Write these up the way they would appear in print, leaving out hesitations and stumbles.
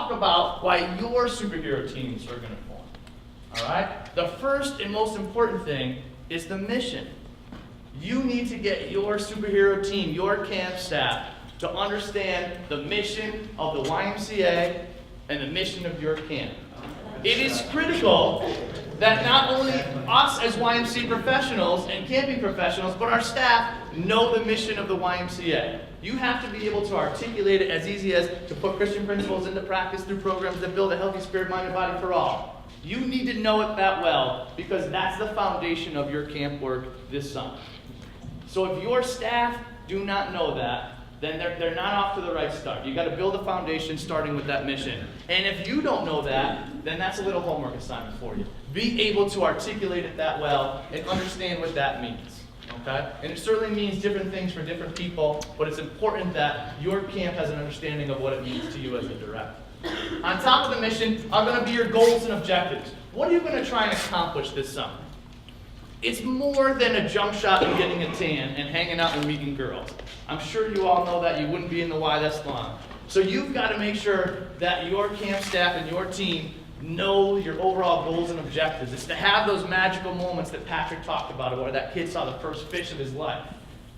talk about why your superhero teams are going to form. All right? The first and most important thing is the mission. You need to get your superhero team, your camp staff, to understand the mission of the YMCA and the mission of your camp. It is critical that not only us as YMCA professionals and camping professionals, but our staff know the mission of the YMCA. You have to be able to articulate it as easy as to put Christian principles into practice through programs that build a healthy spirit, mind, and body for all. You need to know it that well because that's the foundation of your camp work this summer. So if your staff do not know that, then they're not off to the right start. You've got to build a foundation starting with that mission. And if you don't know that, then that's a little homework assignment for you. Be able to articulate it that well and understand what that means. Okay? And it certainly means different things for different people, but it's important that your camp has an understanding of what it means to you as a director. On top of the mission are going to be your goals and objectives. What are you going to try and accomplish this summer? It's more than a jump shot and getting a tan and hanging out and meeting girls. I'm sure you all know that. You wouldn't be in the Y this long. So you've got to make sure that your camp staff and your team know your overall goals and objectives. It's to have those magical moments that Patrick talked about, where that kid saw the first fish of his life.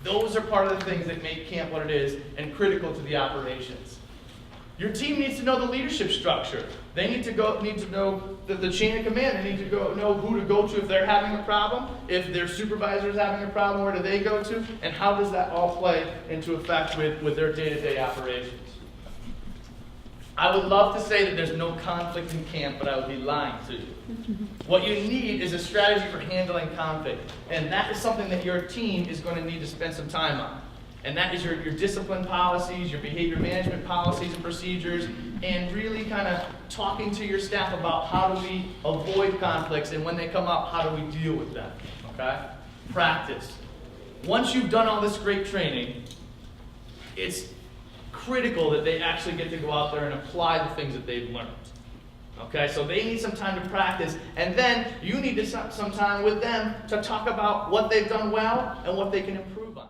Those are part of the things that make camp what it is and critical to the operations. Your team needs to know the leadership structure. They need to know the chain of command. They need to know who to go to if they're having a problem. If their supervisor is having a problem, where do they go to? And how does that all play into effect with their day-to-day operations? I would love to say that there's no conflict in camp, but I would be lying to you. What you need is a strategy for handling conflict. And that is something that your team is going to need to spend some time on. And that is your discipline policies, your behavior management policies and procedures, and really kind of talking to your staff about how do we avoid conflicts, and when they come up, how do we deal with them, okay? Practice. Once you've done all this great training, it's critical that they actually get to go out there and apply the things that they've learned. Okay, so they need some time to practice, and then you need to some time with them to talk about what they've done well and what they can improve on.